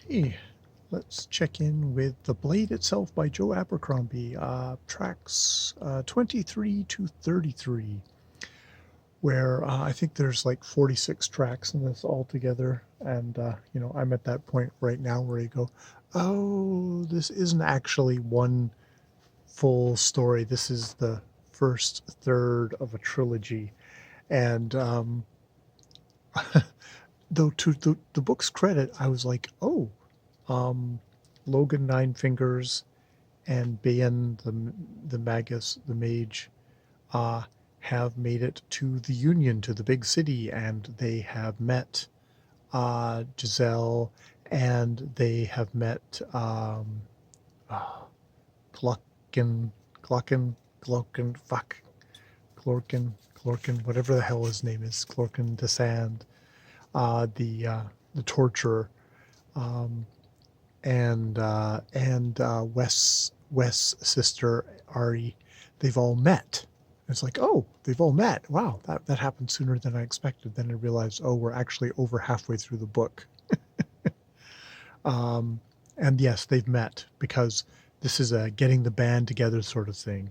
Hey, let's check in with The Blade Itself by Joe Abercrombie, tracks 23 to 33, where I think there's like 46 tracks in this altogether. And, I'm at that point right now where you go, oh, this isn't actually one full story. This is the first third of a trilogy. And, though to the book's credit, I was like, oh, um, Logan Nine Fingers and Bayan the Magus, the mage, uh, have made it to the Union, to the big city, and they have met Giselle, and they have met uh, Glocken, fuck, Clorkin, whatever the hell his name is, Clorkin Desand, the torturer, um, and Wes' sister Ari, they've all met. It's like, oh, they've all met. Wow, that happened sooner than I expected. Then I realized, oh, we're actually over halfway through the book. Um, and yes, they've met because this is a getting the band together sort of thing.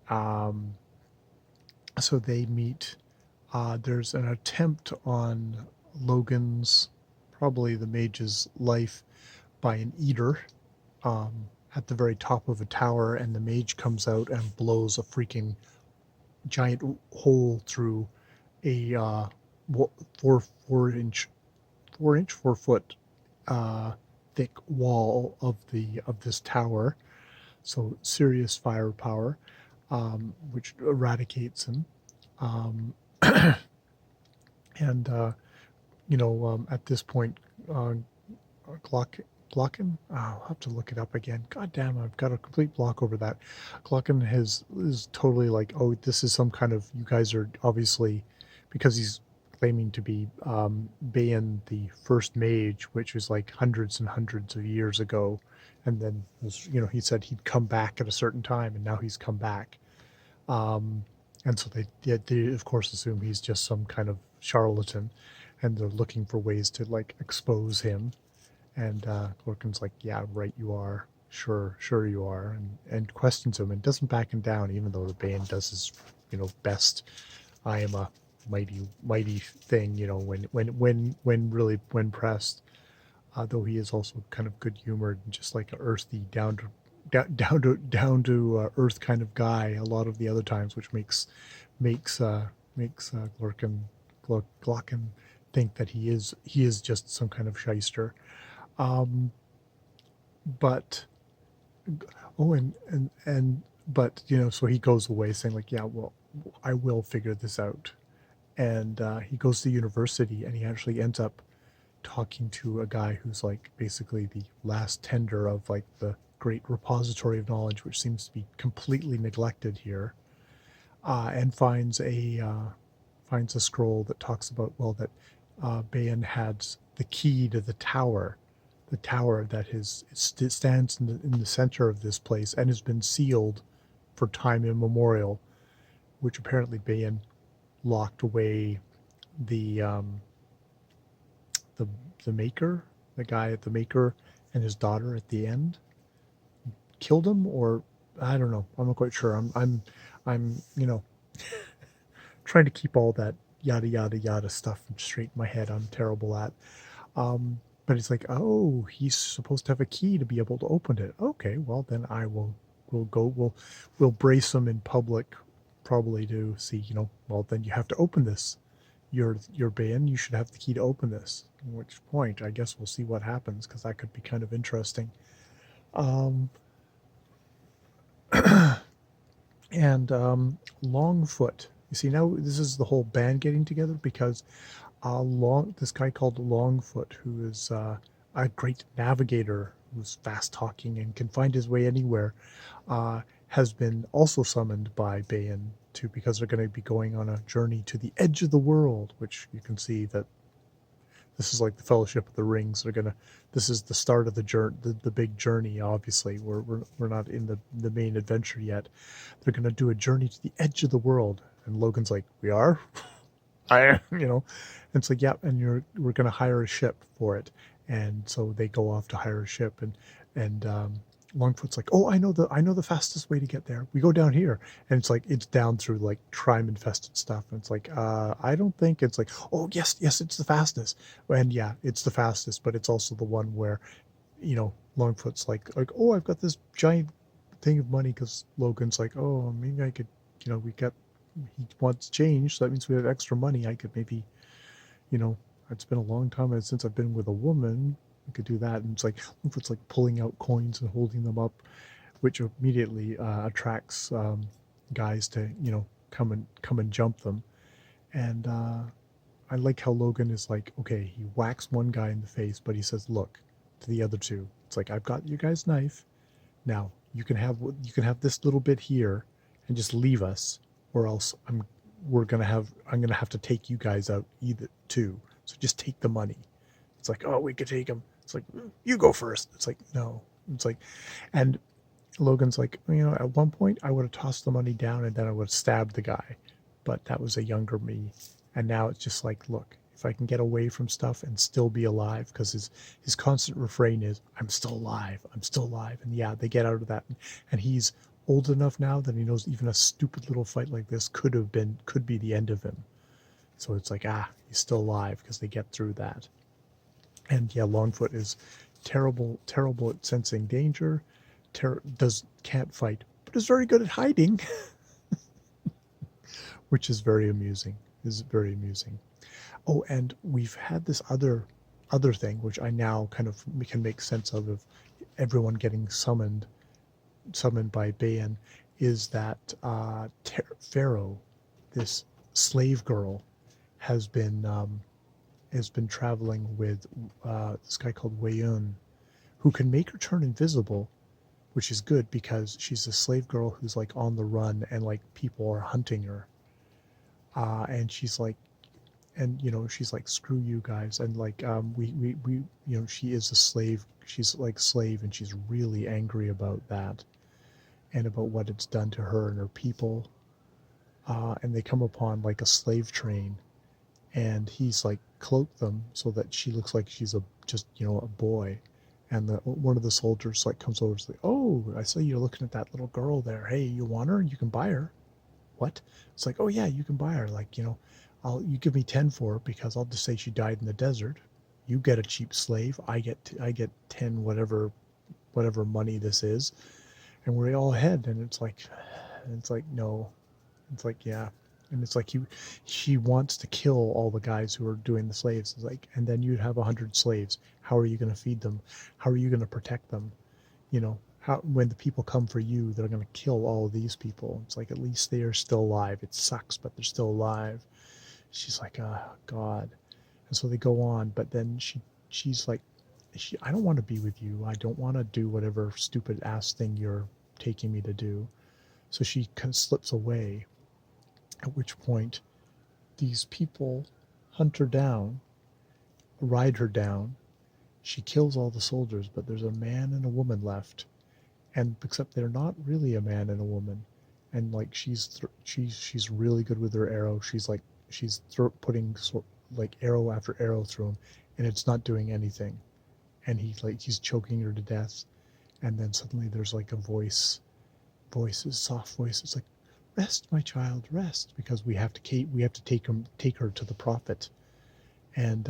Um, so they meet. There's an attempt on Logan's, probably the mage's life by an eater, at the very top of a tower, and the mage comes out and blows a freaking giant hole through a 4 foot uh, thick wall of this tower. So serious firepower, which eradicates him. Um, and at this point, Glock Glocken? Oh, I'll have to look it up again. God damn, I've got a complete block over that. Glocken is totally like, oh, this is some kind of, you guys are obviously, because he's claiming to be Bayan the first mage, which was like hundreds and hundreds of years ago. And then, he said he'd come back at a certain time, and now he's come back. Um, and so they, of course, assume he's just some kind of charlatan, and they're looking for ways to like expose him. And Lorcan's like, yeah, right, you are. Sure you are. And questions him and doesn't back him down, even though the band does his, best. I am a mighty thing, when pressed. Though he is also kind of good humored and just like an earthy, down to earth kind of guy. A lot of the other times, which makes Glocken think that he is just some kind of shyster. Um, but oh, but so he goes away saying like, yeah, well, I will figure this out. And he goes to university, and he actually ends up talking to a guy who's like basically the last tender of like the great repository of knowledge, which seems to be completely neglected here, and finds a scroll that talks about, well, that Bayan had the key to the tower that stands in the center of this place and has been sealed for time immemorial, which apparently Bayan locked away the the the maker, the guy at the maker, and his daughter at the end. Killed him, or I don't know. I'm not quite sure. I'm trying to keep all that yada yada yada stuff straight in my head. I'm terrible at. But it's like, oh, he's supposed to have a key to be able to open it. Okay, well then I will we'll brace him in public, probably to see, well then you have to open this. You're Bayan, you should have the key to open this. At which point, I guess we'll see what happens, because that could be kind of interesting. Um, and Longfoot. You see, now this is the whole band getting together because this guy called Longfoot, who is a great navigator, who's fast talking and can find his way anywhere, has been also summoned by Bayan because they're going to be going on a journey to the edge of the world, which you can see that this is like the Fellowship of the Rings. This is the start of the big journey. Obviously, we're not in the main adventure yet. They're gonna do a journey to the edge of the world, and Logan's like, we are, and it's like, yeah, and we're gonna hire a ship for it, and so they go off to hire a ship, and Longfoot's like, oh, I know the fastest way to get there. We go down here, and it's down through like crime infested stuff, and it's like, I don't think it's like, oh yes, yes, it's the fastest, and yeah, it's the fastest, but it's also the one where, Longfoot's like, oh, I've got this giant thing of money because Logan's like, oh, maybe I could, he wants change, so that means we have extra money. I could maybe, you know, it's been a long time since I've been with a woman. I could do that. And it's like pulling out coins and holding them up, which immediately attracts guys to, come and jump them. And I like how Logan is like, okay, he whacks one guy in the face, but he says, look, to the other two. It's like, I've got your guy's knife. Now you can have this little bit here and just leave us, or else I'm gonna have to take you guys out either too. So just take the money. It's like, oh, we could take him. It's like, you go first. It's like, no. It's like, and Logan's like, at one point I would have tossed the money down and then I would have stabbed the guy, but that was a younger me. And now it's just like, look, if I can get away from stuff and still be alive, because his constant refrain is, I'm still alive, I'm still alive. And yeah, they get out of that, and he's old enough now that he knows even a stupid little fight like this could be the end of him. So it's like, he's still alive because they get through that. And yeah, Longfoot is terrible, terrible at sensing danger. Can't fight, but is very good at hiding, which is very amusing. Is very amusing. Oh, and we've had this other thing, which I now kind of can make sense of everyone getting summoned by Bayan, is that Pharaoh, this slave girl, has been traveling with this guy called Wayun, who can make her turn invisible, which is good because she's a slave girl who's like on the run and like people are hunting her. And she's like, she's like, screw you guys. And like, we she is a slave. She's like slave, and she's really angry about that and about what it's done to her and her people. And they come upon like a slave train, and he's like cloaked them so that she looks like she's a boy. And one of the soldiers like comes over and says, oh, I saw you're looking at that little girl there. Hey, you want her? You can buy her. What? It's like, oh yeah, you can buy her. Like, you give me 10 for her because I'll just say she died in the desert. You get a cheap slave. I get 10 whatever money this is, and we're all ahead. And it's like no, it's like, yeah. And it's like she wants to kill all the guys who are doing the slaves. It's like, and then you'd have 100 slaves. How are you going to feed them? How are you going to protect them? How, when the people come for you, they're going to kill all of these people. It's like, at least they are still alive. It sucks, but they're still alive. She's like, oh God. And so they go on, but then she's like, I don't want to be with you. I don't want to do whatever stupid ass thing you're taking me to do. So she kind of slips away, at which point these people hunt her down, ride her down. She kills all the soldiers, but there's a man and a woman left. And except they're not really a man and a woman. And like, she's really good with her arrow. She's putting like arrow after arrow through him, and it's not doing anything. And he's choking her to death. And then suddenly there's like a soft voice. It's like, rest, my child, rest, because we have to take her to the prophet. And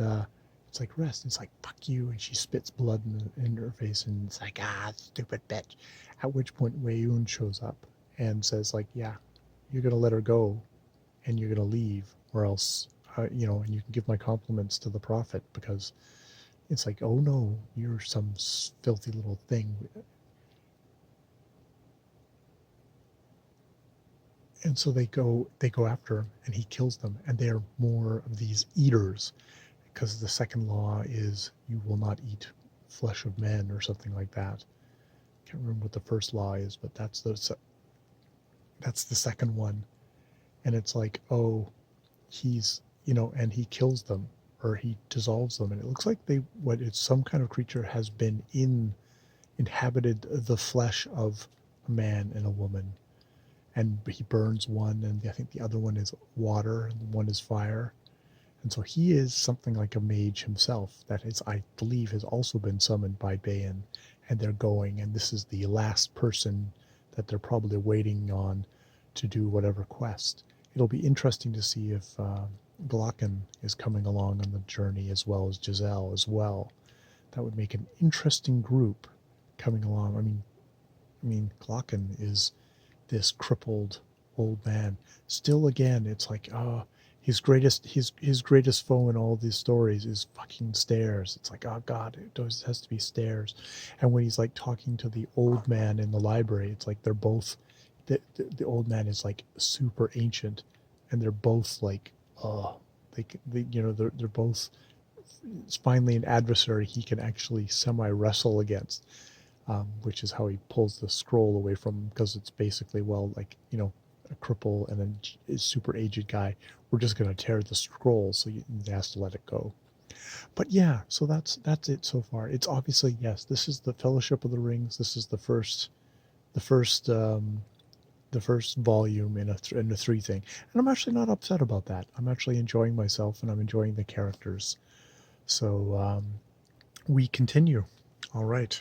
it's like, rest. It's like, fuck you. And she spits blood in her face, and it's like, stupid bitch. At which point Wayun shows up and says like, yeah, you're gonna let her go, and you're gonna leave, or else, and you can give my compliments to the prophet, because it's like, oh no, you're some filthy little thing. And so they go after him, and he kills them, and they're more of these eaters, because the second law is you will not eat flesh of men, or something like that. I can't remember what the first law is, but that's the second one. And it's like, oh, he's, and he kills them, or he dissolves them, and it looks like it's some kind of creature has been inhabited the flesh of a man and a woman. And he burns one, and I think the other one is water, and one is fire. And so he is something like a mage himself that is, I believe, has also been summoned by Bayan, and they're going, and this is the last person that they're probably waiting on to do whatever quest. It'll be interesting to see if Glocken is coming along on the journey as well as Giselle as well. That would make an interesting group coming along. I mean, Glocken is this crippled old man. Still, again, it's like, his greatest foe in all these stories is fucking stairs. It's like, oh god, it has to be stairs. And when he's like talking to the old man in the library, it's like they're both the old man is like super ancient, and they're both like, they're both, it's finally an adversary he can actually semi wrestle against, which is how he pulls the scroll away from him, because it's basically, well, like, a cripple and a super aged guy. We're just going to tear the scroll, so he has to let it go. But yeah, so that's it so far. It's obviously, yes, this is the Fellowship of the Rings. This is the first the first volume in a three thing, and I'm actually not upset about that. I'm actually enjoying myself, and I'm enjoying the characters. So we continue. All right.